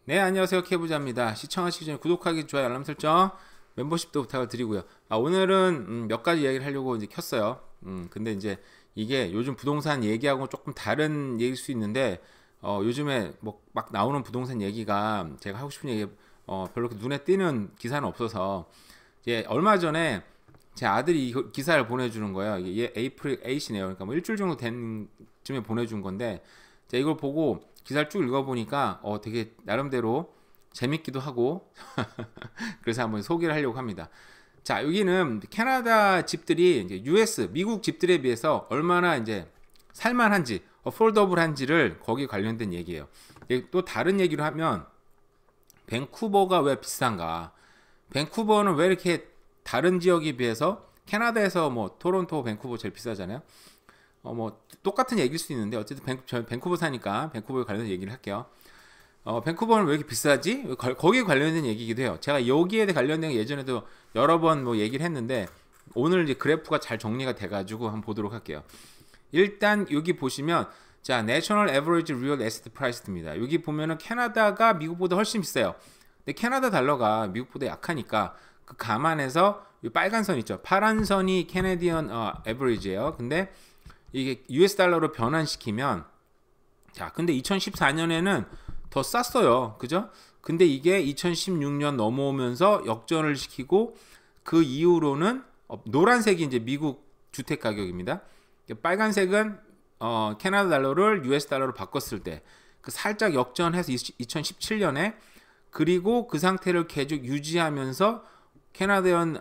네, 안녕하세요. 케부자입니다. 시청하시기 전에 구독하기, 좋아요, 알람 설정, 멤버십도 부탁을 드리고요. 오늘은 몇 가지 이야기를 하려고 이제 켰어요. 근데 이제 이게 요즘 부동산 얘기하고 조금 다른 얘기일 수 있는데, 요즘에 뭐 막 나오는 부동산 얘기가 제가 하고 싶은 얘기 별로 이렇게 눈에 띄는 기사는 없어서, 이제 얼마 전에 제 아들이 이 기사를 보내주는 거예요. 이게 에이프릴 8이네요. 그러니까 뭐 일주일 정도 된 쯤에 보내준 건데, 제가 이걸 보고 기사를 쭉 읽어보니까 되게 나름대로 재밌기도 하고 그래서 한번 소개를 하려고 합니다. 자, 여기는 캐나다 집들이 이제 US 미국 집들에 비해서 얼마나 이제 살만한지, 어폴더블한지를 거기 관련된 얘기예요. 또 다른 얘기로 하면 밴쿠버가 왜 비싼가? 밴쿠버는 왜 이렇게 다른 지역에 비해서 캐나다에서 뭐 토론토, 밴쿠버 제일 비싸잖아요. 뭐 똑같은 얘기일 수 있는데 어쨌든 저 밴쿠버 사니까 밴쿠버에 관련된 얘기를 할게요. 밴쿠버는 왜 이렇게 비싸지? 거기에 관련된 얘기기도 해요. 제가 여기에 관련된 예전에도 여러 번 뭐 얘기를 했는데 오늘 이제 그래프가 잘 정리가 돼가지고 한번 보도록 할게요. 일단 여기 보시면 자, National Average Real Estate Price입니다. 여기 보면은 캐나다가 미국보다 훨씬 비싸요. 근데 캐나다 달러가 미국보다 약하니까 그 감안해서 이 빨간 선 있죠. 파란 선이 캐네디언 에버리지예요. 근데 이게 US 달러로 변환시키면 자, 근데 2014년에는 더 쌌어요. 그죠? 근데 이게 2016년 넘어오면서 역전을 시키고 그 이후로는 노란색이 이제 미국 주택 가격입니다. 빨간색은 캐나다 달러를 US 달러로 바꿨을 때 그 살짝 역전해서 2017년에 그리고 그 상태를 계속 유지하면서 캐나다연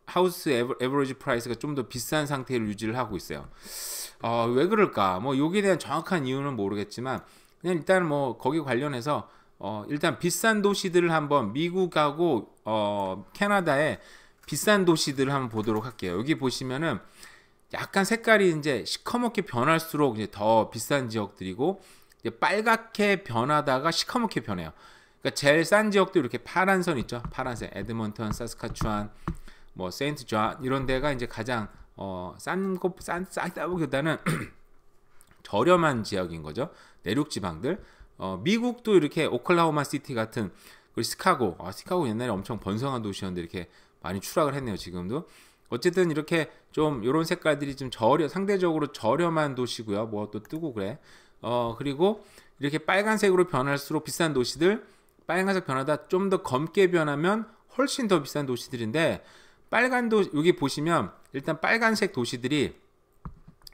하우스 에버리지 프라이스가 좀 더 비싼 상태를 유지를 하고 있어요. 왜 그럴까? 뭐 여기에 대한 정확한 이유는 모르겠지만 그냥 일단 뭐 거기 관련해서 일단 비싼 도시들을 한번 미국하고 캐나다의 비싼 도시들을 한번 보도록 할게요. 여기 보시면은 약간 색깔이 이제 시커멓게 변할수록 이제 더 비싼 지역들이고 이제 빨갛게 변하다가 시커멓게 변해요. 그러니까 제일 싼 지역도 이렇게 파란 선 있죠. 파란색 에드먼턴, 사스카추안, 뭐 세인트 존 이런 데가 이제 가장 싸다보다는 저렴한 지역인 거죠. 내륙 지방들. 미국도 이렇게 오클라호마 시티 같은 그리고 시카고 옛날에 엄청 번성한 도시였는데 이렇게 많이 추락을 했네요. 지금도. 어쨌든 이렇게 좀 이런 색깔들이 좀 상대적으로 저렴한 도시고요. 뭐 또 뜨고 그래. 그리고 이렇게 빨간색으로 변할수록 비싼 도시들, 빨간색 변하다 좀 더 검게 변하면 훨씬 더 비싼 도시들인데 여기 보시면 일단 빨간색 도시들이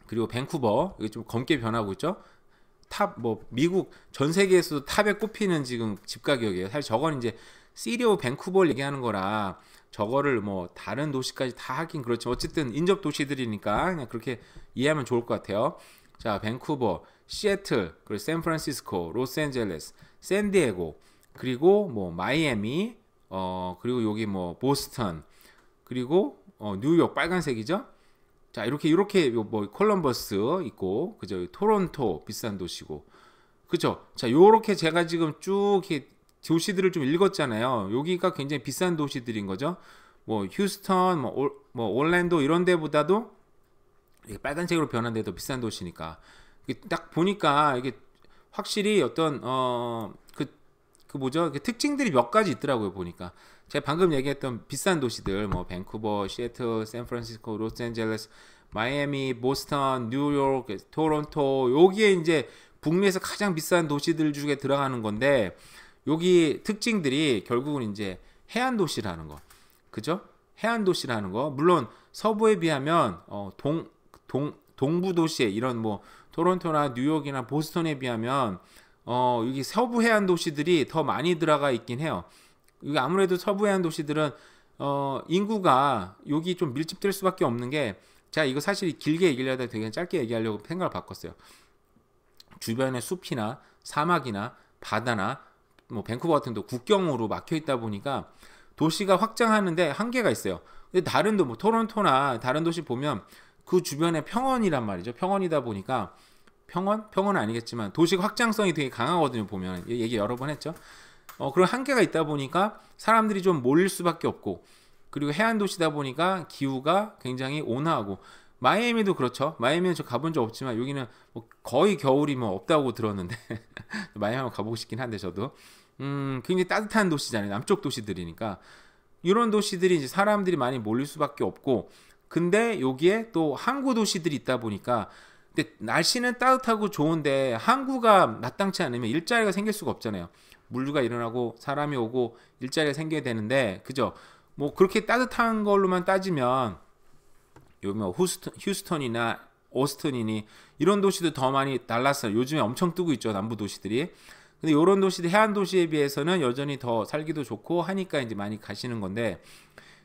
그리고 밴쿠버 여기 좀 검게 변하고 있죠. 미국 전 세계에서도 탑에 꼽히는 지금 집 가격이에요. 사실 저건 이제 시리오 밴쿠버를 얘기하는 거라 저거를 뭐 다른 도시까지 다 하긴 그렇죠. 어쨌든 인접 도시들이니까 그냥 그렇게 이해하면 좋을 것 같아요. 자, 밴쿠버, 시애틀, 그리고 샌프란시스코, 로스앤젤레스, 샌디에고, 그리고 뭐 마이애미, 그리고 여기 뭐 보스턴, 그리고 뉴욕 빨간색이죠. 자, 이렇게 뭐 콜럼버스 있고, 그죠? 토론토 비싼 도시고, 그죠? 자, 요렇게 제가 지금 쭉 이렇게 도시들을 좀 읽었잖아요. 여기가 굉장히 비싼 도시들인 거죠. 뭐 휴스턴, 뭐 올랜도 이런 데보다도 빨간색으로 변한 데도 비싼 도시니까 딱 보니까 이게 확실히 어떤 그 뭐죠? 특징들이 몇 가지 있더라고요. 보니까 제가 방금 얘기했던 비싼 도시들 뭐 밴쿠버, 시애틀, 샌프란시스코, 로스앤젤레스, 마이애미, 보스턴, 뉴욕, 토론토 여기에 이제 북미에서 가장 비싼 도시들 중에 들어가는 건데 여기 특징들이 결국은 이제 해안 도시라는 거, 그죠? 해안 도시라는 거. 물론 서부에 비하면 동부 도시에 이런 뭐 토론토나 뉴욕이나 보스턴에 비하면 여기 서부 해안 도시들이 더 많이 들어가 있긴 해요. 여기 아무래도 서부 해안 도시들은 인구가 여기 좀 밀집될 수밖에 없는 게 제가 이거 사실 길게 얘기를 하다가 되게 짧게 얘기하려고 생각을 바꿨어요. 주변에 숲이나 사막이나 바다나 뭐 밴쿠버 같은 데 국경으로 막혀 있다 보니까 도시가 확장하는데 한계가 있어요. 근데 다른 뭐 토론토나 다른 도시 보면 그 주변에 평원이란 말이죠. 평원이다 보니까 평원은 아니겠지만 도시 확장성이 되게 강하거든요. 보면 얘기 여러 번 했죠. 그런 한계가 있다 보니까 사람들이 좀 몰릴 수밖에 없고 그리고 해안 도시다 보니까 기후가 굉장히 온화하고 마이애미도 그렇죠. 마이애미는 저 가본 적 없지만 여기는 뭐 거의 겨울이 뭐 없다고 들었는데 마이애미 한번 가보고 싶긴 한데 저도 굉장히 따뜻한 도시잖아요. 남쪽 도시들이니까. 이런 도시들이 이제 사람들이 많이 몰릴 수밖에 없고, 근데 여기에 또 항구 도시들이 있다 보니까, 근데 날씨는 따뜻하고 좋은데 항구가 마땅치 않으면 일자리가 생길 수가 없잖아요. 물류가 일어나고 사람이 오고 일자리가 생겨야 되는데, 그죠? 뭐 그렇게 따뜻한 걸로만 따지면 요즘 휴스턴이나 오스틴이니 이런 도시도 더 많이 달랐어요. 요즘에 엄청 뜨고 있죠, 남부 도시들이. 근데 이런 도시들, 해안 도시에 비해서는 여전히 더 살기도 좋고 하니까 이제 많이 가시는 건데,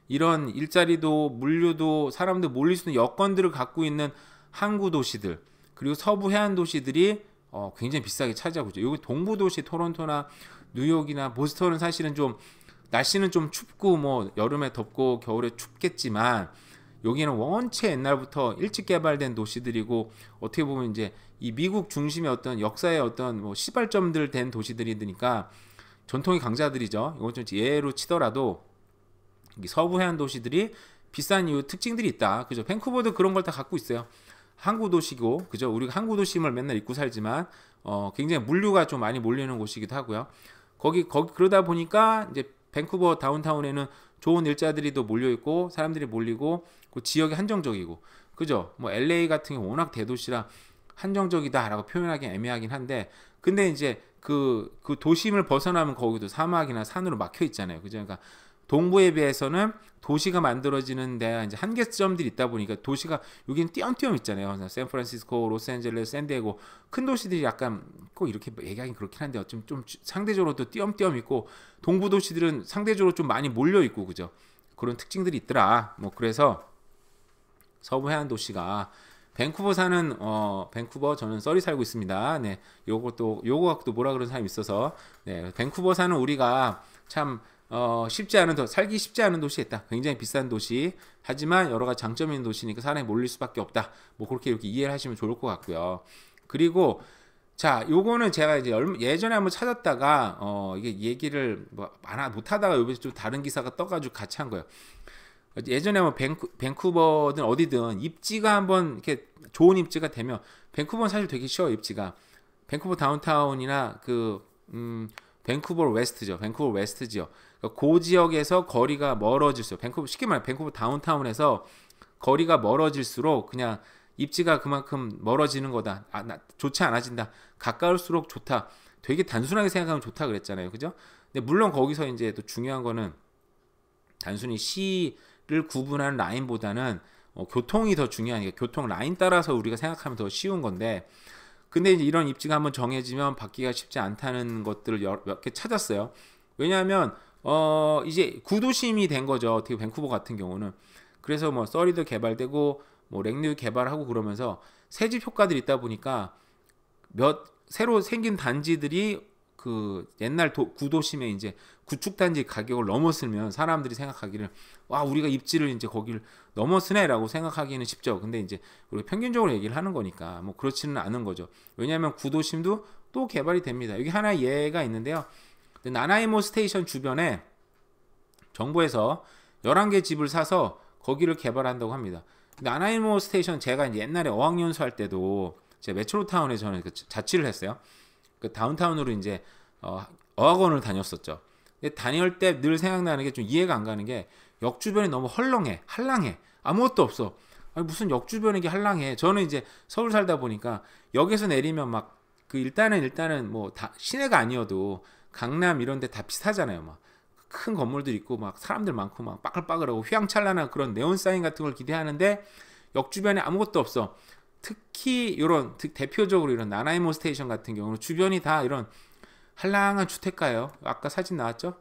이런 일자리도 물류도 사람들 몰릴 수 있는 여건들을 갖고 있는 항구 도시들, 그리고 서부 해안 도시들이 굉장히 비싸게 차지하고 있죠. 여기 동부 도시 토론토나 뉴욕이나 보스턴은 사실은 좀 날씨는 좀 춥고 뭐 여름에 덥고 겨울에 춥겠지만, 여기는 원체 옛날부터 일찍 개발된 도시들이고, 어떻게 보면 이제 이 미국 중심의 어떤 역사의 어떤 뭐 시발점들 된 도시들이니까 전통의 강자들이죠. 이건 좀 예로 치더라도 서부 해안 도시들이 비싼 이유 특징들이 있다. 그죠? 밴쿠버도 그런 걸 다 갖고 있어요. 항구 도시고, 그죠? 우리가 항구 도심을 맨날 잊고 살지만 굉장히 물류가 좀 많이 몰리는 곳이기도 하고요. 거기 그러다 보니까 이제 밴쿠버 다운타운에는 좋은 일자들이 또 몰려 있고 사람들이 몰리고, 그 지역이 한정적이고, 그죠? 뭐 LA 같은 경우 워낙 대도시라 한정적이다라고 표현하기 애매하긴 한데, 근데 이제 그 도심을 벗어나면 거기도 사막이나 산으로 막혀 있잖아요. 그죠? 그러니까 동부에 비해서는 도시가 만들어지는 데가 이제 한계점들이 있다 보니까, 도시가 여기는 띄엄띄엄 있잖아요. 샌프란시스코, 로스앤젤레스, 샌디에고, 큰 도시들이 약간 꼭 이렇게 얘기하긴 그렇긴 한데 좀 상대적으로 또 띄엄띄엄 있고, 동부 도시들은 상대적으로 좀 많이 몰려 있고, 그죠? 그런 특징들이 있더라. 뭐 그래서 서부 해안 도시가, 밴쿠버 사는 밴쿠버, 저는 서리 살고 있습니다. 네, 요거 갖고 뭐라 그러는 사람이 있어서, 네, 밴쿠버 사는 우리가 참 살기 쉽지 않은 도시에 있다. 굉장히 비싼 도시, 하지만 여러 가지 장점이 있는 도시니까 사람이 몰릴 수밖에 없다. 뭐 그렇게 이렇게 이해를 하시면 좋을 것 같고요. 그리고 자, 요거는 제가 이제 예전에 한번 찾았다가 이게 얘기를 뭐 못 하다가 요번에 좀 다른 기사가 떠가지고 같이 한 거예요. 예전에 뭐 밴쿠버든 어디든 입지가 한번 이렇게 좋은 입지가 되면, 밴쿠버는 사실 되게 쉬워요, 입지가. 밴쿠버 다운타운이나 밴쿠버 웨스트죠. 밴쿠버 웨스트지요. 그러니까 그 지역에서 거리가 멀어질수록, 쉽게 말해 밴쿠버 다운타운에서 거리가 멀어질수록 그냥 입지가 그만큼 멀어지는 거다. 좋지 않아진다. 가까울수록 좋다. 되게 단순하게 생각하면 좋다 그랬잖아요. 그죠? 근데 물론 거기서 이제 또 중요한 거는 단순히 시를 구분하는 라인보다는 교통이 더 중요한 게, 교통 라인 따라서 우리가 생각하면 더 쉬운 건데, 근데 이제 이런 입지가 한번 정해지면 바뀌기가 쉽지 않다는 것들을 몇 개 찾았어요. 왜냐하면 이제 구도심이 된 거죠. 어떻게 밴쿠버 같은 경우는. 그래서 뭐 서리도 개발되고 뭐 랭류 개발하고 그러면서 새집 효과들이 있다 보니까 새로 생긴 단지들이 그 옛날 구도심에 이제 구축 단지 가격을 넘었으면 사람들이 생각하기를, 와, 우리가 입지를 이제 거기를 넘었으네라고 생각하기는 쉽죠. 근데 이제 우리가 평균적으로 얘기를 하는 거니까 뭐 그렇지는 않은 거죠. 왜냐하면 구도심도 또 개발이 됩니다. 여기 하나의 예가 있는데요. 나나이모 스테이션 주변에 정부에서 11개 집을 사서 거기를 개발한다고 합니다. 나나이모 스테이션, 제가 이제 옛날에 어학연수 할 때도 제가 메트로타운에 저는 자취를 했어요. 그 다운타운으로 이제 어학원을 다녔었죠. 근데 다닐 때 늘 생각나는 게, 좀 이해가 안 가는 게, 역 주변이 너무 헐렁해, 한랑해, 아무것도 없어. 아니, 무슨 역 주변이 이게 한랑해. 저는 이제 서울 살다 보니까 역에서 내리면 막 그 일단은 뭐 다 시내가 아니어도 강남 이런 데 다 비슷하잖아요. 막 큰 건물들 있고 막 사람들 많고 막 빠글빠글하고 휘황찬란한 그런 네온 사인 같은 걸 기대하는데, 역 주변에 아무것도 없어. 특히 이런 대표적으로 이런 나나이모 스테이션 같은 경우는 주변이 다 이런 한랑한 주택가예요. 아까 사진 나왔죠?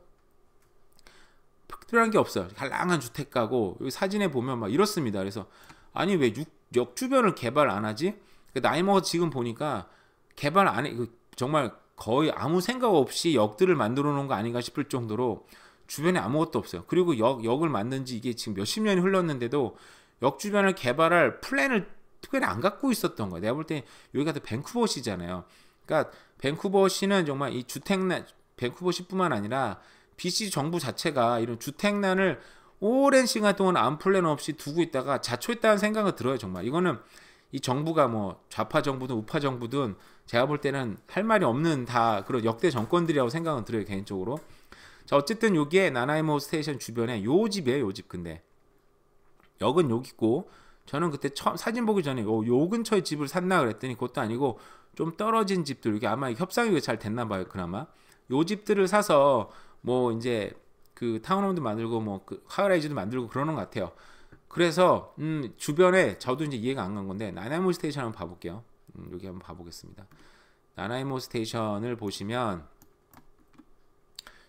특별한 게 없어요. 한랑한 주택가고, 여기 사진에 보면 막 이렇습니다. 그래서 아니 왜 역 주변을 개발 안 하지? 나이모가 지금 보니까 개발 안 해. 정말 거의 아무 생각 없이 역들을 만들어 놓은 거 아닌가 싶을 정도로 주변에 아무것도 없어요. 그리고 역을 만든 지 이게 지금 몇십 년이 흘렀는데도 역 주변을 개발할 플랜을 특별히 안 갖고 있었던 거예요. 내가 볼 때 여기가 또 밴쿠버시잖아요. 그러니까 밴쿠버시는 정말 이 주택난, 밴쿠버시뿐만 아니라 BC 정부 자체가 이런 주택난을 오랜 시간 동안 아무 플랜 없이 두고 있다가 자초했다는 생각이 들어요. 정말 이거는 이 정부가 뭐 좌파 정부든 우파 정부든 제가 볼 때는 할 말이 없는 다 그런 역대 정권들이라고 생각은 들어요, 개인적으로. 자, 어쨌든 여기에 나나이모 스테이션 주변에 요 집이에요, 요 집. 근데 역은 여기 있고, 저는 그때 처음 사진 보기 전에 요 근처에 집을 샀나 그랬더니 그것도 아니고 좀 떨어진 집들, 이게 아마 협상이 잘 됐나 봐요, 그나마. 요 집들을 사서 뭐 이제 그 타운홈도 만들고 뭐 그 하이라이즈도 만들고 그러는 것 같아요. 그래서 주변에 저도 이제 이해가 안 간 건데, 나나이모 스테이션 한번 봐볼게요. 여기 한번 봐보겠습니다. 나나이모 스테이션을 보시면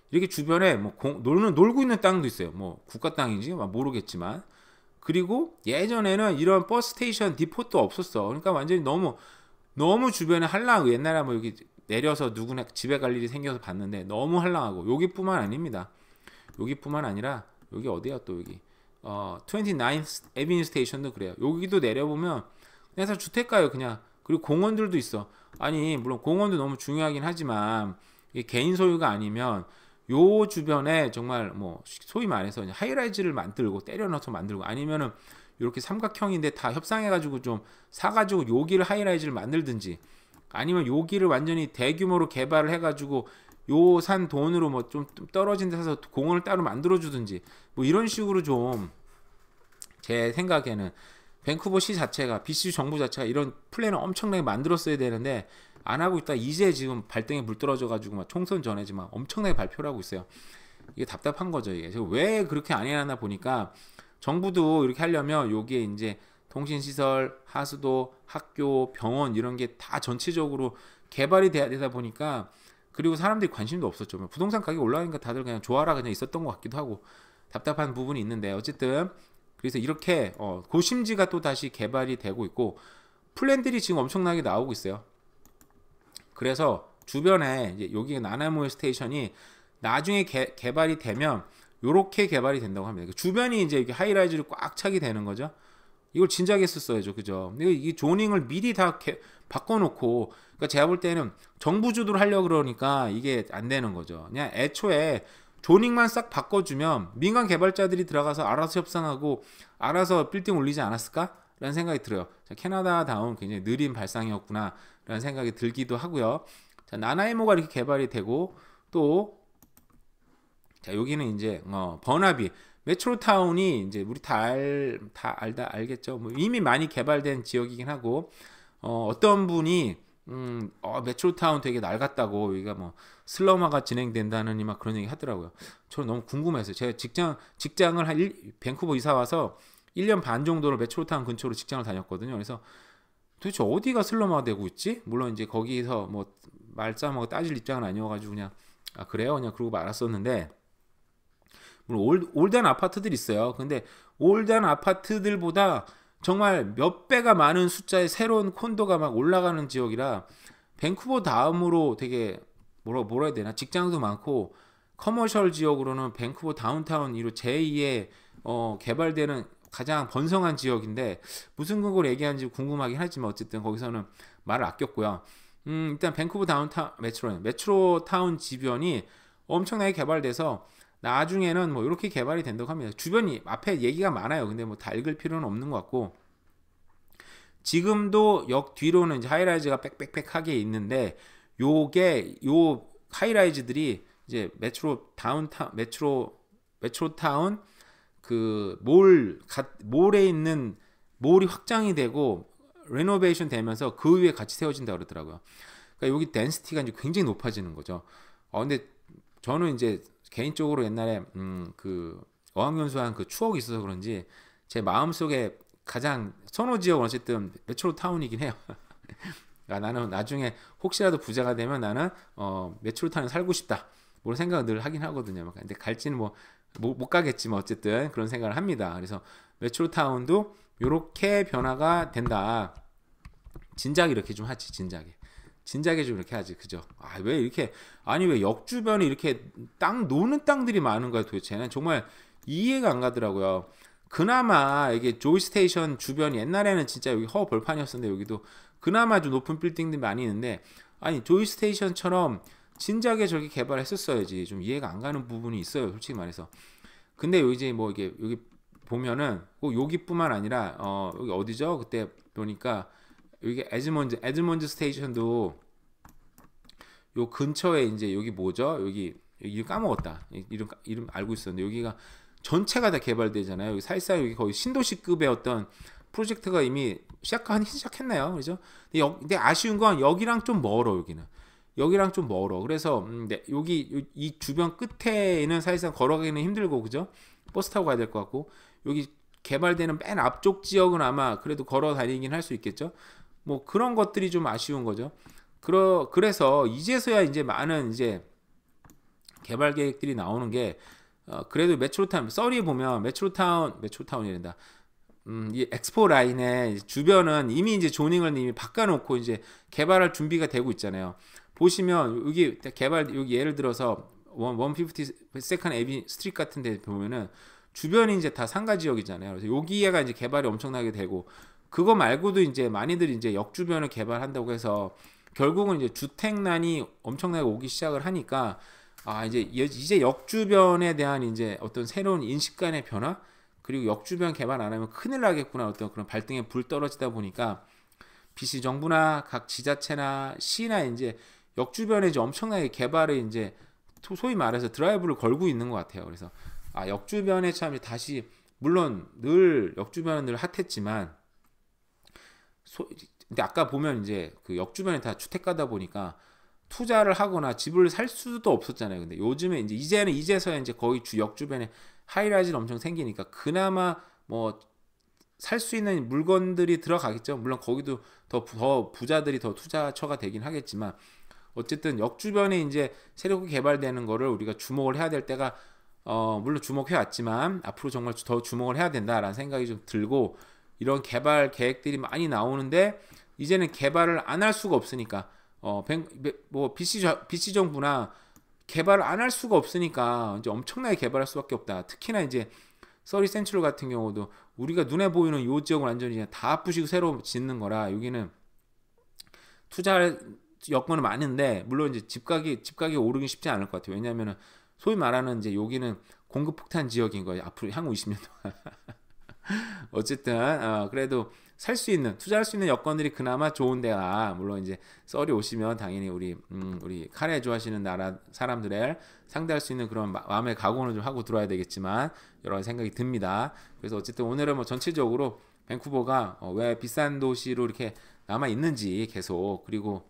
이렇게 주변에 뭐 놀고 있는 땅도 있어요. 뭐 국가 땅인지 모르겠지만. 그리고 예전에는 이런 버스 스테이션 디포도 없었어. 그러니까 완전히 너무 주변에 한랑, 옛날에 뭐 여기 내려서 누구나 집에 갈 일이 생겨서 봤는데 너무 한랑하고, 여기뿐만 아닙니다. 여기뿐만 아니라 여기 어디야 또 여기 29th 에비뉴 스테이션도 그래요. 여기도 내려보면 그냥 다 주택가예요, 그냥. 그리고 공원들도 있어. 아니 물론 공원도 너무 중요하긴 하지만 이게 개인 소유가 아니면 요 주변에 정말 뭐 소위 말해서 하이라이즈를 만들고 때려 넣어서 만들고, 아니면은 이렇게 삼각형인데 다 협상해가지고 좀 사가지고 여기를 하이라이즈를 만들든지, 아니면 여기를 완전히 대규모로 개발을 해가지고 요 산 돈으로 뭐 좀 떨어진 데서 공원을 따로 만들어주든지, 뭐 이런 식으로 좀 제 생각에는 밴쿠버 시 자체가, BC 정부 자체가 이런 플랜을 엄청나게 만들었어야 되는데 안 하고 있다. 이제 지금 발등에 물 떨어져가지고 막 총선 전에 지금 엄청나게 발표를 하고 있어요. 이게 답답한 거죠. 이게 왜 그렇게 안 해놨나 보니까, 정부도 이렇게 하려면 여기에 이제 통신시설, 하수도, 학교, 병원 이런 게 다 전체적으로 개발이 돼야 되다 보니까, 그리고 사람들이 관심도 없었죠. 부동산 가격이 올라가니까 다들 그냥 좋아라 그냥 있었던 것 같기도 하고, 답답한 부분이 있는데, 어쨌든 그래서 이렇게 고심지가 또 다시 개발이 되고 있고, 플랜들이 지금 엄청나게 나오고 있어요. 그래서 주변에 이제 여기 나나이모 스테이션이 나중에 개발이 되면 요렇게 개발이 된다고 합니다. 주변이 이제 이렇게 하이라이즈를 꽉 차게 되는 거죠. 이걸 진작에 했었어야죠, 그죠? 이 조닝을 미리 다 바꿔놓고, 그러니까 제가 볼 때는 정부 주도를 하려고 그러니까 이게 안 되는 거죠. 그냥 애초에 조닝만 싹 바꿔주면 민간 개발자들이 들어가서 알아서 협상하고 알아서 빌딩 올리지 않았을까? 라는 생각이 들어요. 자, 캐나다다운 굉장히 느린 발상이었구나 라는 생각이 들기도 하고요. 자, 나나이모가 이렇게 개발이 되고, 또 자, 여기는 이제 버나비 메트로타운이 이제 우리 다 알겠죠. 뭐 이미 많이 개발된 지역이긴 하고, 어떤 분이 메트로타운 되게 낡았다고, 여기가 뭐 슬럼화가 진행된다느니 막 그런 얘기 하더라고요. 저는 너무 궁금해서, 제가 직장을 밴쿠버 이사 와서 1년 반 정도를 메트로타운 근처로 직장을 다녔거든요. 그래서 도대체 어디가 슬럼화가 되고 있지? 물론 이제 거기서 뭐 말싸움하고 따질 입장은 아니어가지고 그냥 그래요 그냥 그러고 말았었는데, 물론 올드한 아파트들이 있어요. 근데 올드한 아파트들보다 정말 몇 배가 많은 숫자의 새로운 콘도가 막 올라가는 지역이라, 밴쿠버 다음으로 되게 뭐라 해야 되나, 직장도 많고 커머셜 지역으로는 밴쿠버 다운타운 이로 제2의 개발되는 가장 번성한 지역인데, 무슨 근거로 얘기하는지 궁금하긴 하지만 어쨌든 거기서는 말을 아꼈고요. 일단 밴쿠버 다운타운 메트로타운 지변이 엄청나게 개발돼서 나중에는 뭐 이렇게 개발이 된다고 합니다. 주변이 앞에 얘기가 많아요. 근데 뭐 다 읽을 필요는 없는 것 같고, 지금도 역 뒤로는 이제 하이라이즈가 빽빽빽하게 있는데, 요 하이라이즈들이 이제 메트로타운 그 몰에 있는 몰이 확장이 되고 레노베이션 되면서 그 위에 같이 세워진다 그러더라고요. 그러니까 여기 덴시티가 이제 굉장히 높아지는 거죠. 근데 저는 이제 개인적으로 옛날에 그 어학연수한 그 추억이 있어서 그런지 제 마음속에 가장 선호 지역은 어쨌든 메트로타운이긴 해요. 그러니까 나는 나중에 혹시라도 부자가 되면 나는 메트로타운에 살고 싶다, 그런 생각을 늘 하긴 하거든요. 근데 갈지는 못 가겠지만 어쨌든 그런 생각을 합니다. 그래서 메트로타운도 이렇게 변화가 된다. 진작에 이렇게 좀 하지, 진작에 좀 이렇게 하지, 그죠? 왜 이렇게, 아니 왜 역 주변에 이렇게 노는 땅들이 많은 거야 도대체. 난 정말 이해가 안 가더라고요. 그나마 이게 조이 스테이션 주변, 옛날에는 진짜 여기 벌판이었었는데 여기도 그나마 좀 높은 빌딩들이 많이 있는데, 아니 조이 스테이션처럼 진작에 저렇게 개발했었어야지. 좀 이해가 안 가는 부분이 있어요, 솔직히 말해서. 근데 여기 이제 뭐 이게 여기 보면은 꼭 여기뿐만 아니라 여기 어디죠? 그때 보니까 여기 에드먼드 스테이션도 요 근처에 이제 여기 뭐죠? 여기 이름 까먹었다. 이름 알고 있었는데 여기가 전체가 다 개발되잖아요. 여기 사실상 여기 거의 신도시급의 어떤 프로젝트가 이미 시작했나요? 그죠? 근데 아쉬운 건 여기랑 좀 멀어. 여기랑 좀 멀어. 그래서 네, 여기 이 주변 끝에는 사실상 걸어가기는 힘들고, 그죠? 버스 타고 가야 될 것 같고, 여기 개발되는 맨 앞쪽 지역은 아마 그래도 걸어 다니긴 할 수 있겠죠. 뭐 그런 것들이 좀 아쉬운 거죠. 그래서 이제서야 이제 많은 이제 개발 계획들이 나오는 게 그래도 메트로타운 썰이 보면 메트로타운이란다. 이 엑스포 라인의 주변은 이미 이제 조닝을 이미 바꿔놓고 이제 개발할 준비가 되고 있잖아요. 보시면 여기 여기 예를 들어서 152nd 에비 스트리트 같은 데 보면은 주변이 이제 다 상가 지역이잖아요. 그래서 여기가 이제 개발이 엄청나게 되고, 그거 말고도 이제 많이들 이제 역 주변을 개발한다고 해서 결국은 이제 주택난이 엄청나게 오기 시작을 하니까 이제 역 주변에 대한 이제 어떤 새로운 인식관의 변화, 그리고 역 주변 개발 안 하면 큰일 나겠구나, 어떤 그런 발등에 불 떨어지다 보니까 BC 정부나 각 지자체나 시나 이제 역 주변에 이제 엄청나게 개발을 이제 소위 말해서 드라이브를 걸고 있는 것 같아요. 그래서 역 주변에 참 다시, 물론 늘 역 주변은 늘 핫했지만 근데 아까 보면 이제 그 역 주변에 다 주택가다 보니까 투자를 하거나 집을 살 수도 없었잖아요. 근데 요즘에 이제서야 이제 거의 역 주변에 하이라이즈는 엄청 생기니까 그나마 뭐 살 수 있는 물건들이 들어가겠죠. 물론 거기도 더 부자들이 더 투자처가 되긴 하겠지만, 어쨌든 역 주변에 이제 새롭게 개발되는 거를 우리가 주목을 해야 될 때가 물론 주목해 왔지만 앞으로 정말 더 주목을 해야 된다라는 생각이 좀 들고, 이런 개발 계획들이 많이 나오는데 이제는 개발을 안 할 수가 없으니까 BC 정부나 개발을 안 할 수가 없으니까 이제 엄청나게 개발할 수밖에 없다. 특히나 이제 서리 센트럴 같은 경우도 우리가 눈에 보이는 요 지역을 완전히 그냥 다 부시고 새로 짓는 거라, 여기는 투자할 여건은 많은데 물론 이제 집가격이 오르기 쉽지 않을 것 같아요. 왜냐하면은 소위 말하는 이제 여기는 공급 폭탄 지역인 거예요. 앞으로 향후 20년 동안. 어쨌든 그래도 투자할 수 있는 여건들이 그나마 좋은 데가, 물론 이제 썰이 오시면 당연히 우리 카레주 하시는 나라 사람들의 상대할 수 있는 그런 마음의 각오는 좀 하고 들어야 되겠지만 여러 가지 생각이 듭니다. 그래서 어쨌든 오늘은 뭐 전체적으로 밴쿠버가 왜 비싼 도시로 이렇게 남아 있는지 계속, 그리고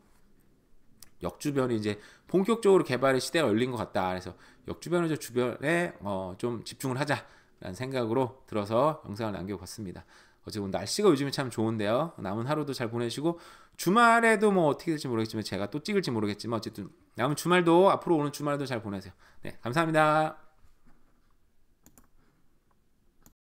역 주변이 이제 본격적으로 개발의 시대가 열린 것 같다. 그래서 역 주변에 좀 집중을 하자라는 생각으로 들어서 영상을 남겨봤습니다. 어쨌든 날씨가 요즘에 참 좋은데요. 남은 하루도 잘 보내시고, 주말에도 뭐 어떻게 될지 모르겠지만 제가 또 찍을지 모르겠지만 어쨌든 남은 주말도, 앞으로 오는 주말도 잘 보내세요. 네, 감사합니다.